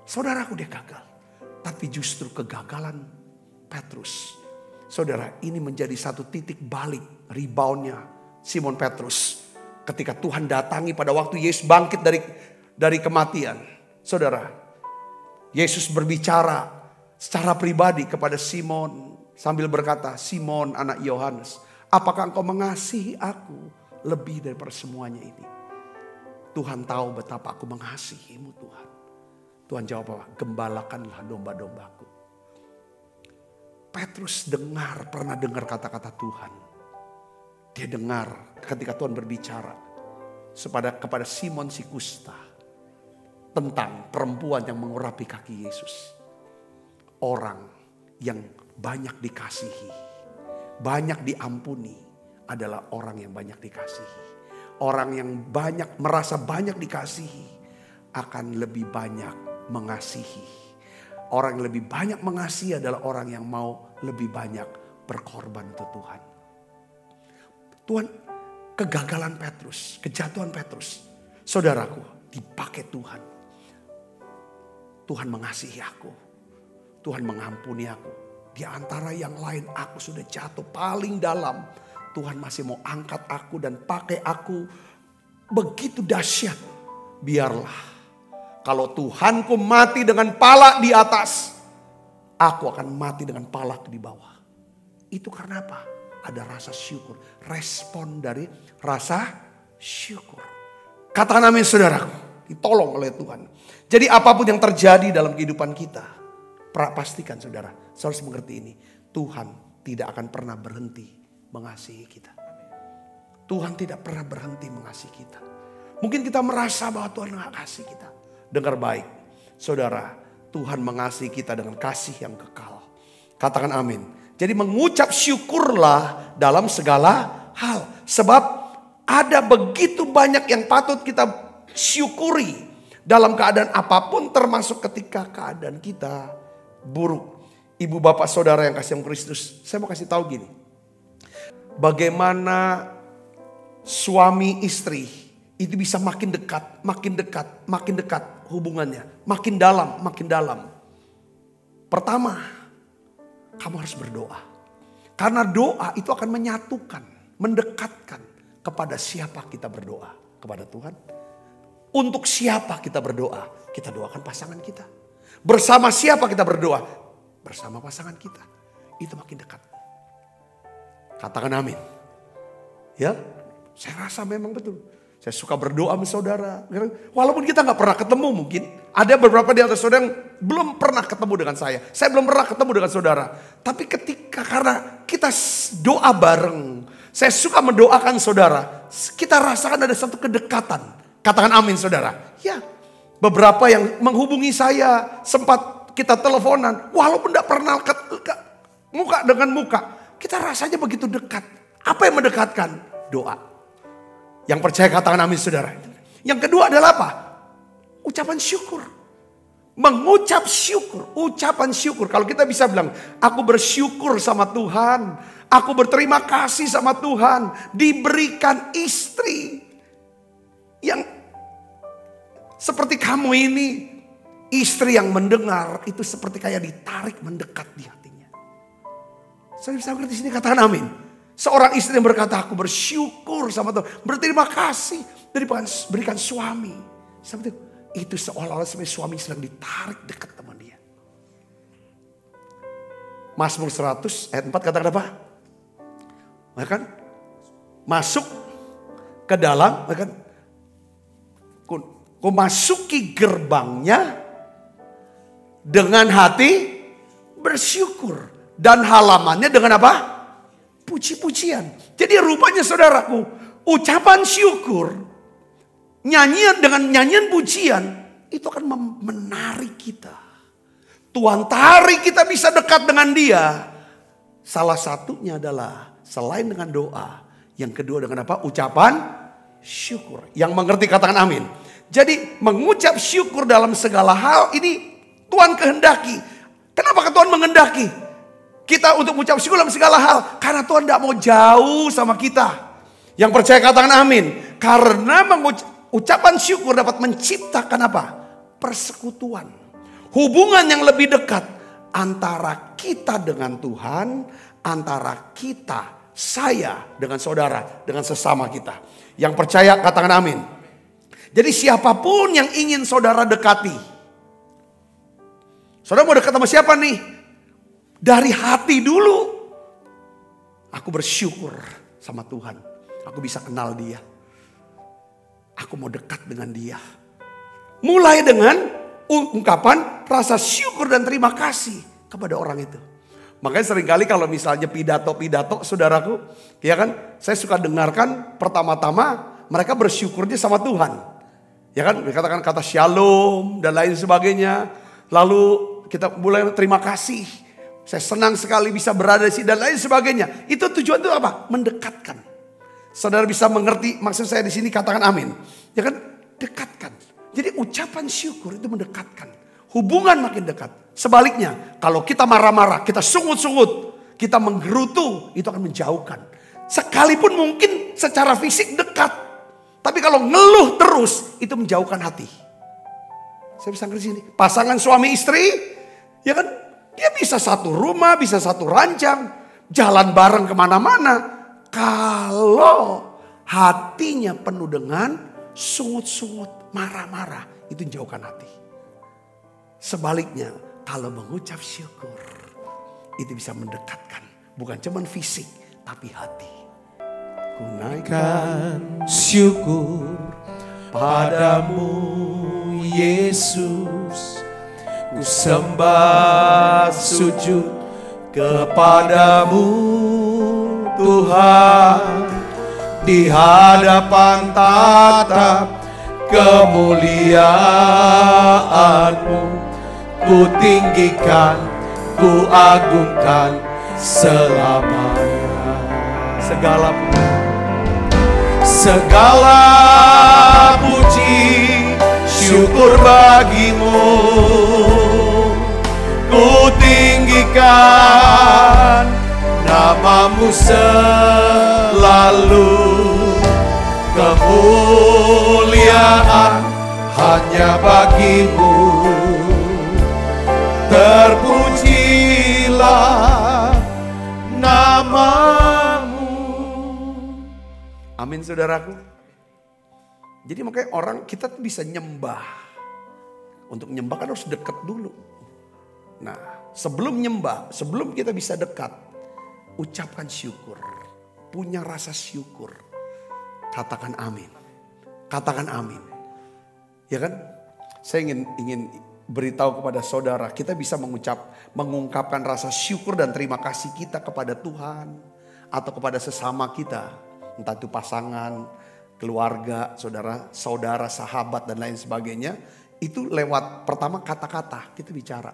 Saudaraku, dia gagal. Tapi justru kegagalan Petrus, saudara, ini menjadi satu titik balik reboundnya Simon Petrus. Ketika Tuhan datangi pada waktu Yesus bangkit dari kematian. Saudara, Yesus berbicara secara pribadi kepada Simon sambil berkata, Simon anak Yohanes, apakah engkau mengasihi aku lebih daripada semuanya ini? Tuhan tahu betapa aku mengasihimu Tuhan. Tuhan jawab apa? Gembalakanlah domba-dombaku. Petrus pernah dengar kata-kata Tuhan. Dia dengar ketika Tuhan berbicara kepada Simon si kusta tentang perempuan yang mengurapi kaki Yesus. Orang yang banyak dikasihi, banyak diampuni adalah orang yang banyak dikasihi. Orang yang merasa banyak dikasihi akan lebih banyak mengasihi. Orang yang lebih banyak mengasihi adalah orang yang mau lebih banyak berkorban untuk Tuhan. Tuhan, kegagalan Petrus, kejatuhan Petrus, saudaraku, dipakai Tuhan. Tuhan mengasihi aku. Tuhan mengampuni aku. Di antara yang lain aku sudah jatuh paling dalam. Tuhan masih mau angkat aku dan pakai aku. Begitu dahsyat. Biarlah. Kalau Tuhanku mati dengan pala di atas, aku akan mati dengan pala di bawah. Itu karena apa? Ada rasa syukur. Respon dari rasa syukur. Katakan amin saudaraku. Ditolong oleh Tuhan. Jadi apapun yang terjadi dalam kehidupan kita, pastikan saudara harus mengerti ini. Tuhan tidak akan pernah berhenti mengasihi kita. Tuhan tidak pernah berhenti mengasihi kita. Mungkin kita merasa bahwa Tuhan gak kasih kita. Dengar baik. Saudara, Tuhan mengasihi kita dengan kasih yang kekal. Katakan amin. Jadi mengucap syukurlah dalam segala hal. Sebab ada begitu banyak yang patut kita syukuri. Dalam keadaan apapun, termasuk ketika keadaan kita buruk. Ibu bapak saudara yang kasih Kristus, saya mau kasih tahu gini. Bagaimana suami istri itu bisa makin dekat hubungannya. Makin dalam. Pertama, kamu harus berdoa. Karena doa itu akan menyatukan, mendekatkan kepada siapa kita berdoa. Kepada Tuhan. Untuk siapa kita berdoa? Kita doakan pasangan kita. Bersama siapa kita berdoa? Bersama pasangan kita. Itu makin dekat. Katakan amin. Ya, saya rasa memang betul. Saya suka berdoa sama saudara. Walaupun kita gak pernah ketemu mungkin. Ada beberapa di antara saudara yang belum pernah ketemu dengan saya. Saya belum pernah ketemu dengan saudara. Tapi karena kita doa bareng. Saya suka mendoakan saudara. Kita rasakan ada satu kedekatan. Katakan amin saudara. Ya, beberapa yang menghubungi saya, sempat kita teleponan. Walaupun tidak pernah muka dengan muka. Kita rasanya begitu dekat. Apa yang mendekatkan? Doa. Yang percaya katakan amin saudara. Yang kedua adalah apa? Ucapan syukur. Mengucap syukur, ucapan syukur. Kalau kita bisa bilang, aku bersyukur sama Tuhan, aku berterima kasih sama Tuhan, diberikan istri yang seperti kamu ini. Istri yang mendengar itu seperti kayak ditarik mendekat di hatinya. Saya bisa ngerti sini, katakan amin. Seorang istri yang berkata, aku bersyukur sama Tuhan, berterima kasih diberikan suami. Seperti itu seolah-olah sebagai suami sedang ditarik dekat teman dia. Mazmur 100 ayat 4 katakan apa? Bahkan masuk ke dalam, bahkan ku masuki gerbangnya dengan hati bersyukur. Dan halamannya dengan apa? Puji-pujian. Jadi rupanya saudaraku, ucapan syukur, nyanyian dengan nyanyian pujian, itu akan menarik kita. Tuhan tarik kita bisa dekat dengan dia. Salah satunya adalah selain dengan doa, yang kedua dengan apa? Ucapan syukur. Yang mengerti katakan amin. Jadi mengucap syukur dalam segala hal ini Tuhan kehendaki. Kenapa Tuhan menghendaki kita untuk mengucap syukur dalam segala hal? Karena Tuhan tidak mau jauh sama kita. Yang percaya katakan amin. Karena ucapan syukur dapat menciptakan apa? Persekutuan. Hubungan yang lebih dekat antara kita dengan Tuhan, antara kita, saya dengan saudara, dengan sesama kita. Yang percaya katakan amin. Jadi siapapun yang ingin saudara dekati, saudara mau dekat sama siapa nih? Dari hati dulu. Aku bersyukur sama Tuhan. Aku bisa kenal dia. Aku mau dekat dengan dia. Mulai dengan ungkapan rasa syukur dan terima kasih kepada orang itu. Makanya seringkali kalau misalnya pidato-pidato saudaraku, ya kan, saya suka dengarkan pertama-tama mereka bersyukurnya sama Tuhan. Ya kan, mereka katakan kata shalom dan lain sebagainya. Lalu kita mulai terima kasih. Saya senang sekali bisa berada di sini dan lain sebagainya. Itu tujuan itu apa? Mendekatkan. Saudara bisa mengerti maksud saya di sini, katakan amin. Ya kan, dekatkan. Jadi ucapan syukur itu mendekatkan. Hubungan makin dekat. Sebaliknya, kalau kita marah-marah, kita sungut-sungut, kita menggerutu, itu akan menjauhkan. Sekalipun mungkin secara fisik dekat, tapi kalau ngeluh terus, itu menjauhkan hati. Saya bisa ngerti sini. Pasangan suami istri, ya kan, dia bisa satu rumah, bisa satu ranjang, jalan bareng kemana-mana. Kalau hatinya penuh dengan sungut-sungut, marah-marah, itu menjauhkan hati. Sebaliknya, kalau mengucap syukur, itu bisa mendekatkan. Bukan cuma fisik, tapi hati. Ku naikkan syukur padamu Yesus. Ku sembah sujud kepadamu Tuhan. Di hadapan tata kemuliaan-Mu, ku tinggikan, ku agungkan selamanya. Segala puji syukur bagimu, ku tinggikan namamu selalu. Kemuliaan hanya bagimu, terpujilah namamu. Amin saudaraku. Jadi makanya orang kita tuh bisa nyembah. Untuk nyembah kan harus dekat dulu. Nah sebelum nyembah, sebelum kita bisa dekat, ucapkan syukur. Punya rasa syukur. Katakan amin. Katakan amin. Ya kan? Saya ingin beritahu kepada saudara, kita bisa mengungkapkan rasa syukur dan terima kasih kita kepada Tuhan atau kepada sesama kita, entah itu pasangan, keluarga, saudara, sahabat dan lain sebagainya. Itu lewat pertama kata-kata kita bicara.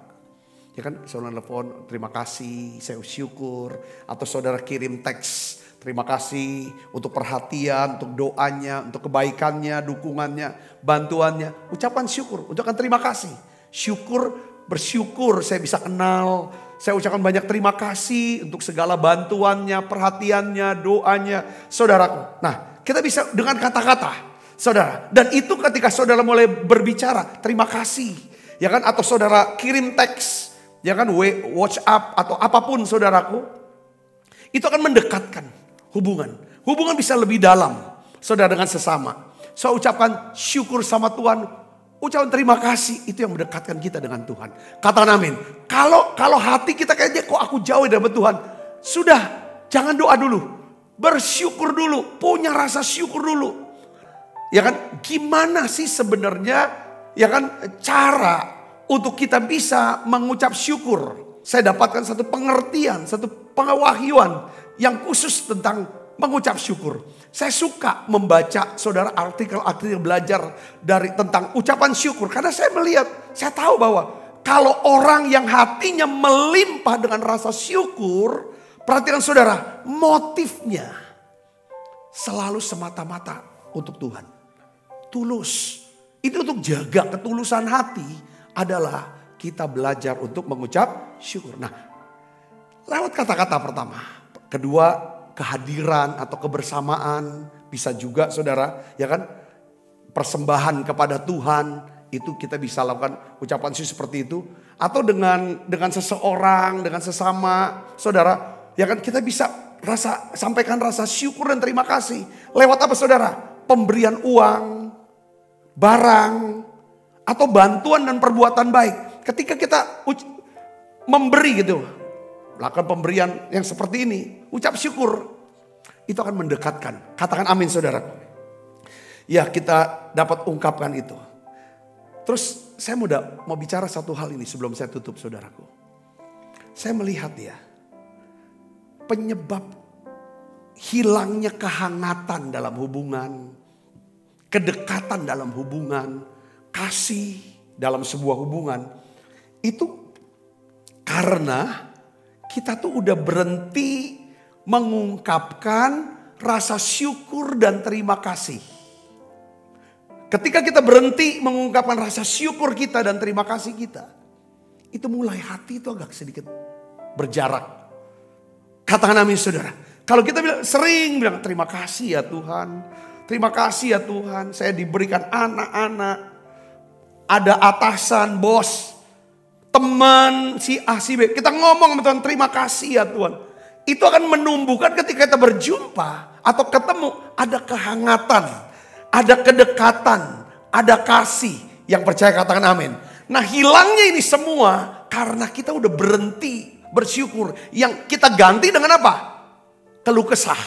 Ya kan, saudara telepon terima kasih, saya syukur, atau saudara kirim teks Terima kasih untuk perhatian, untuk doanya, untuk kebaikannya, dukungannya, bantuannya. Ucapan syukur, ucapkan terima kasih. Syukur, bersyukur saya bisa kenal. Saya ucapkan banyak terima kasih untuk segala bantuannya, perhatiannya, doanya, saudaraku. Nah, kita bisa dengan kata-kata, saudara. Dan itu ketika saudara mulai berbicara, terima kasih. Ya kan, atau saudara kirim teks, ya kan, WhatsApp atau apapun saudaraku. Itu akan mendekatkan hubungan. Hubungan bisa lebih dalam, saudara, dengan sesama. Saya ucapkan syukur sama Tuhan, ucapan terima kasih, itu yang mendekatkan kita dengan Tuhan. Katakan amin. Kalau hati kita kayaknya kok aku jauh dari Tuhan, sudah, jangan doa dulu. Bersyukur dulu, punya rasa syukur dulu. Ya kan, gimana sih sebenarnya, ya kan, cara untuk kita bisa mengucap syukur. Saya dapatkan satu pengertian, satu pengawahyuan yang khusus tentang mengucap syukur. Saya suka membaca saudara artikel-artikel belajar tentang ucapan syukur. Karena saya melihat, saya tahu bahwa kalau orang yang hatinya melimpah dengan rasa syukur, perhatikan saudara, motifnya selalu semata-mata untuk Tuhan. Tulus. Itu untuk jaga ketulusan hati adalah kita belajar untuk mengucap syukur. Nah, lewat kata-kata pertama. Kedua, kehadiran atau kebersamaan. Bisa juga saudara, ya kan, persembahan kepada Tuhan. Itu kita bisa lakukan ucapan syukur seperti itu. Atau dengan seseorang, dengan sesama saudara. Ya kan, kita bisa sampaikan rasa syukur dan terima kasih. Lewat apa saudara? Pemberian uang, barang, atau bantuan dan perbuatan baik. Ketika kita memberi gitu, melakukan pemberian yang seperti ini, ucap syukur, itu akan mendekatkan. Katakan amin saudara. Ya, kita dapat ungkapkan itu. Terus saya mau bicara satu hal ini sebelum saya tutup saudaraku. Saya melihat ya, penyebab hilangnya kehangatan dalam hubungan, kedekatan dalam hubungan, kasih dalam sebuah hubungan, itu karena kita tuh udah berhenti mengungkapkan rasa syukur dan terima kasih. Ketika kita berhenti mengungkapkan rasa syukur kita dan terima kasih kita, itu mulai hati itu agak sedikit berjarak. Katakan amin saudara. Kalau kita sering bilang terima kasih ya Tuhan, terima kasih ya Tuhan, saya diberikan anak-anak, ada atasan, bos, teman, si A, si B. Kita ngomong sama Tuhan, terima kasih ya Tuhan. Itu akan menumbuhkan ketika kita berjumpa atau ketemu, ada kehangatan, ada kedekatan, ada kasih. Yang percaya katakan amin. Nah, hilangnya ini semua karena kita udah berhenti bersyukur. Yang kita ganti dengan apa? Keluh kesah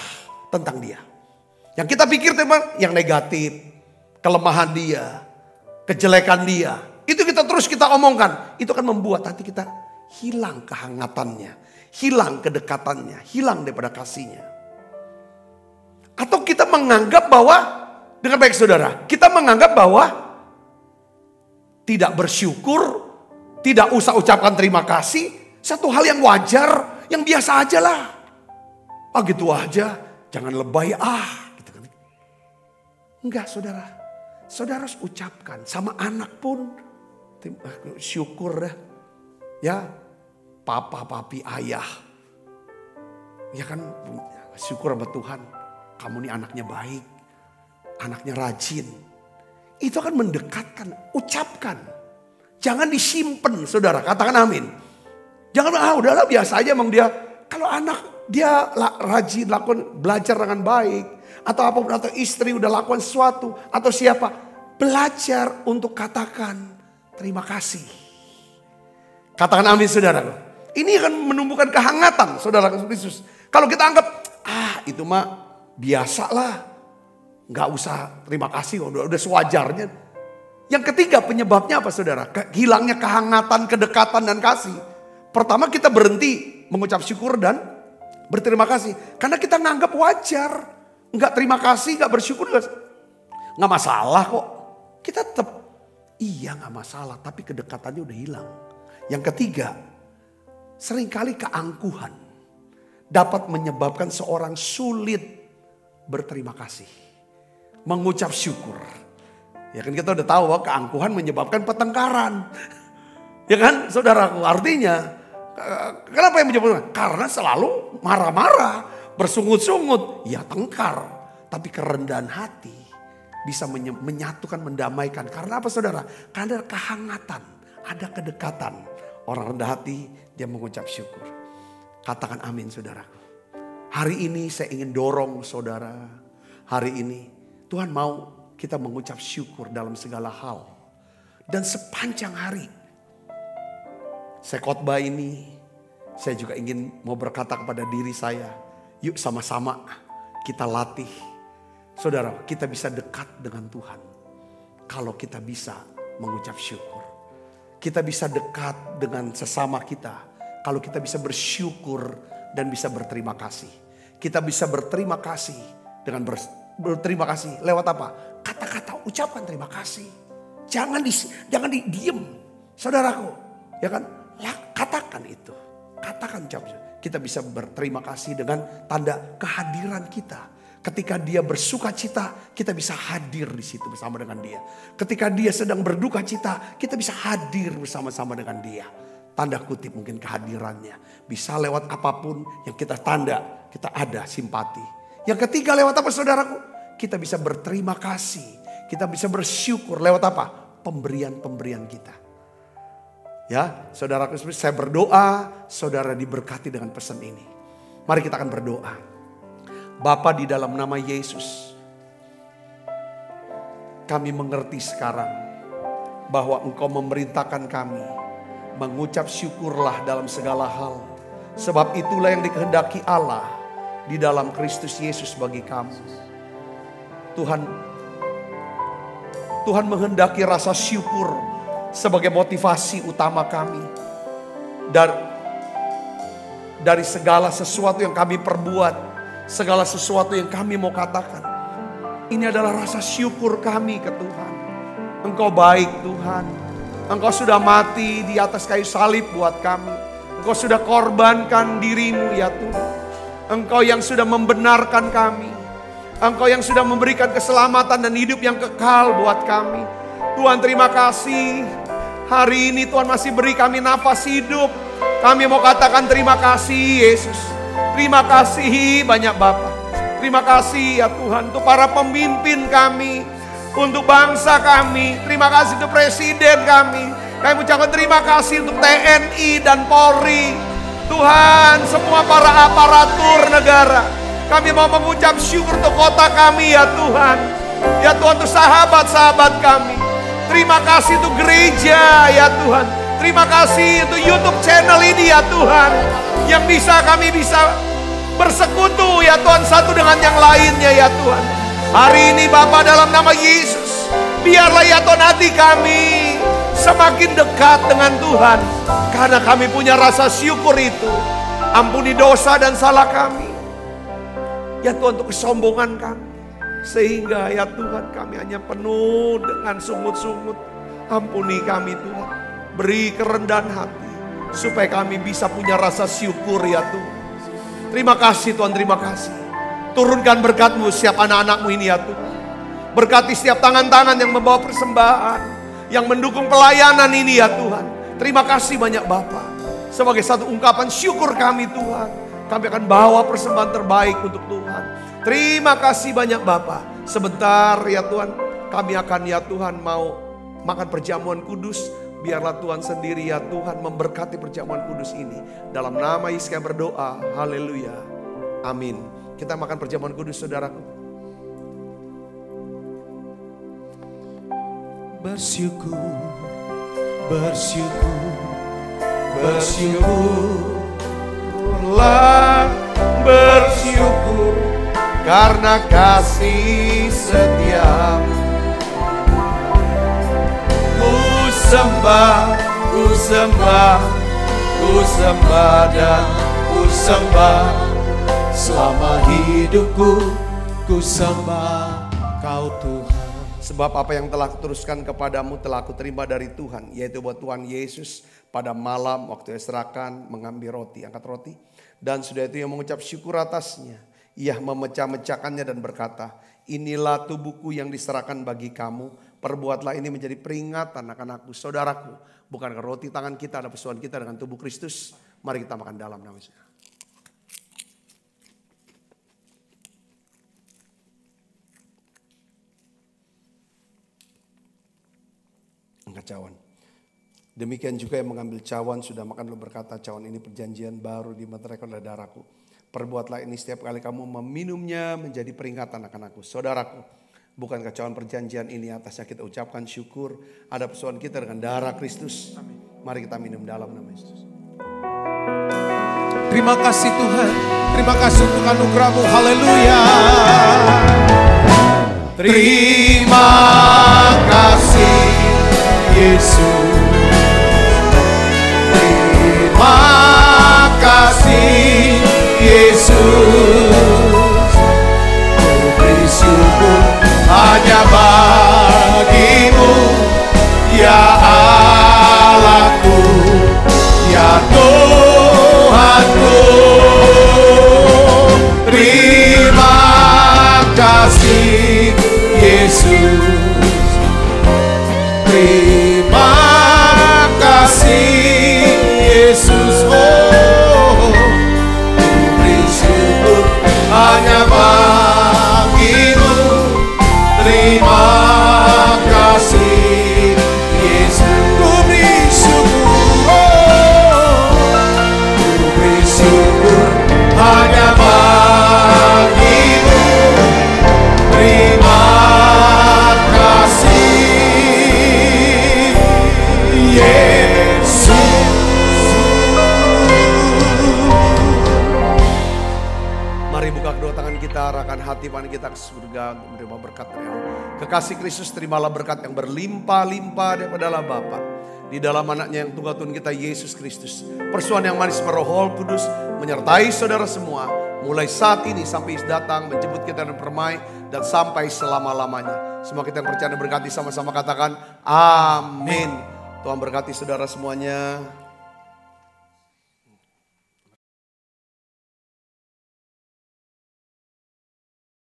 tentang dia. Yang kita pikir teman, yang negatif, kelemahan dia, kejelekan dia. Itu kita omongkan. Itu akan membuat hati kita hilang kehangatannya. Hilang kedekatannya. Hilang daripada kasihnya. Atau kita menganggap bahwa, dengan baik saudara, kita menganggap bahwa tidak bersyukur, tidak usah ucapkan terima kasih, satu hal yang wajar, yang biasa aja lah. Ah gitu aja, jangan lebay gitu kan. Enggak saudara. Saudara harus ucapkan, sama anak pun syukur dah. Ya, papa, papi, ayah. Ya kan, syukur sama Tuhan. Kamu nih anaknya baik, anaknya rajin. Itu akan mendekatkan, ucapkan. Jangan disimpan saudara, katakan amin. Jangan, udahlah biasa aja emang dia. Kalau anak dia rajin, belajar dengan baik. Atau apapun, atau istri udah lakukan sesuatu. Atau siapa, belajar untuk katakan terima kasih. Katakan amin saudara. Ini akan menumbuhkan kehangatan saudara Kristus. Kalau kita anggap, itu mah biasa lah. Gak usah terima kasih, udah sewajarnya. Yang ketiga penyebabnya apa saudara? Hilangnya kehangatan, kedekatan dan kasih. Pertama kita berhenti mengucap syukur dan berterima kasih. Karena kita nganggap wajar. Gak terima kasih, gak bersyukur. Gak masalah kok. Kita tetap, iya gak masalah. Tapi kedekatannya udah hilang. Yang ketiga, seringkali keangkuhan dapat menyebabkan seorang sulit berterima kasih, mengucap syukur. Ya kan kita udah tahu bahwa keangkuhan menyebabkan pertengkaran. Ya kan saudaraku, artinya kenapa yang menyebabkan? Karena selalu marah-marah, bersungut-sungut, ya tengkar. Tapi kerendahan hati bisa menyatukan, mendamaikan. Karena apa saudara? Karena ada kehangatan, ada kedekatan. Orang rendah hati dia mengucap syukur. Katakan amin saudaraku. Hari ini saya ingin dorong saudara. Hari ini Tuhan mau kita mengucap syukur dalam segala hal. Dan sepanjang hari. Saya khotbah ini, saya juga ingin mau berkata kepada diri saya. Yuk sama-sama kita latih. Saudara, kita bisa dekat dengan Tuhan. Kalau kita bisa mengucap syukur. Kita bisa dekat dengan sesama kita. Kalau kita bisa bersyukur dan bisa berterima kasih. Kita bisa berterima kasih dengan berterima kasih lewat apa? Kata-kata ucapan terima kasih. Jangan diem, saudaraku, ya kan? Katakan itu, katakan ucapan. Kita bisa berterima kasih dengan tanda kehadiran kita. Ketika dia bersuka cita, kita bisa hadir di situ bersama dengan dia. Ketika dia sedang berduka cita, kita bisa hadir bersama-sama dengan dia. Tanda kutip mungkin kehadirannya. Bisa lewat apapun yang kita tanda, kita ada simpati. Yang ketiga lewat apa saudaraku? Kita bisa berterima kasih. Kita bisa bersyukur lewat apa? Pemberian-pemberian kita. Ya, saudaraku, saya berdoa, saudara diberkati dengan pesan ini. Mari kita akan berdoa. Bapa, di dalam nama Yesus, kami mengerti sekarang bahwa Engkau memerintahkan kami mengucap syukurlah dalam segala hal. Sebab itulah yang dikehendaki Allah di dalam Kristus Yesus bagi kamu. Tuhan menghendaki rasa syukur sebagai motivasi utama kami. Dari segala sesuatu yang kami perbuat, segala sesuatu yang kami mau katakan. Ini adalah rasa syukur kami ke Tuhan. Engkau baik Tuhan. Engkau sudah mati di atas kayu salib buat kami. Engkau sudah korbankan dirimu ya Tuhan. Engkau yang sudah membenarkan kami. Engkau yang sudah memberikan keselamatan dan hidup yang kekal buat kami. Tuhan terima kasih. Hari ini Tuhan masih beri kami nafas hidup. Kami mau katakan terima kasih Yesus. Terima kasih banyak Bapa. Terima kasih ya Tuhan untuk para pemimpin kami. Untuk bangsa kami. Terima kasih untuk presiden kami. Kami ucapkan terima kasih untuk TNI dan Polri. Tuhan, semua para aparatur negara. Kami mau mengucap syukur untuk kota kami ya Tuhan. Ya Tuhan, untuk sahabat-sahabat kami. Terima kasih untuk gereja ya Tuhan. Terima kasih untuk YouTube channel ini ya Tuhan. Yang kami bisa bersekutu ya Tuhan, satu dengan yang lainnya ya Tuhan. Hari ini Bapa, dalam nama Yesus, biarlah ya Tuhan hati kami semakin dekat dengan Tuhan. Karena kami punya rasa syukur itu. Ampuni dosa dan salah kami. Ya Tuhan, untuk kesombongan kami. Sehingga ya Tuhan, kami hanya penuh dengan sungut-sungut. Ampuni kami Tuhan. Beri kerendahan hati. Supaya kami bisa punya rasa syukur ya Tuhan. Terima kasih Tuhan, terima kasih. Turunkan berkat-Mu setiap anak-anak-Mu ini ya Tuhan. Berkati setiap tangan-tangan yang membawa persembahan. Yang mendukung pelayanan ini ya Tuhan. Terima kasih banyak Bapa. Sebagai satu ungkapan syukur kami Tuhan. Kami akan bawa persembahan terbaik untuk Tuhan. Terima kasih banyak Bapa. Sebentar ya Tuhan, kami akan ya Tuhan mau makan perjamuan kudus. Biarlah Tuhan sendiri ya Tuhan memberkati perjamuan kudus ini. Dalam nama Yesus kami berdoa. Haleluya. Amin. Kita makan perjamuan kudus saudaraku. Bersyukur, bersyukur, bersyukurlah, bersyukur karena kasih setiamu. Ku sembah, ku sembah, ku sembah dan ku sembah. Selama hidupku ku sembah Kau Tuhan. Sebab apa yang telah kuteruskan kepadamu telah kuterima dari Tuhan, yaitu buat Tuhan Yesus pada malam waktu serahkan mengambil roti, angkat roti. Dan sudah itu ia mengucap syukur atasnya. Ia memecah-mecahkannya dan berkata, inilah tubuhku yang diserahkan bagi kamu. Perbuatlah ini menjadi peringatan akan aku. Saudaraku, bukankah roti tangan kita ada persoalan kita dengan tubuh Kristus? Mari kita makan dalam nama Yesus. Angkat cawan. Demikian juga yang mengambil cawan sudah makan lalu berkata, cawan ini perjanjian baru di mereka oleh darahku. Perbuatlah ini setiap kali kamu meminumnya menjadi peringatan akan aku. Saudaraku, bukankah cawan perjanjian ini atasnya kita ucapkan syukur. Ada persoalan kita dengan darah Kristus. Mari kita minum dalam nama Yesus. Terima kasih Tuhan. Terima kasih untuk anugerah-Mu. Haleluya. Terima kasih Yesus. Terima kasih Yesus. Ku beri syukur hanya bagi-Mu, ya Allahku, ya Tuhanku. Terima kasih Yesus. Terima kasih Yesus. Oh, ku beri syukur hanya bagi-Mu. Terima kasih Yesus. Ku beri syukur. Oh, ku beri syukur hanya bagi-Mu. Terima kasih Yesus. Mari buka kedua tangan kita, arahkan hati pandang kita ke surga, menerima berkat dari Allah. Kekasih Kristus, terimalah berkat yang berlimpah-limpah daripada Allah Bapa. Di dalam anaknya yang tunggal Tuhan kita Yesus Kristus. Persuan yang manis Roh Kudus menyertai saudara semua. Mulai saat ini sampai datang menjemput kita dan permai dan sampai selama-lamanya. Semua kita yang percaya dan berkati sama-sama katakan amin. Tuhan berkati saudara semuanya.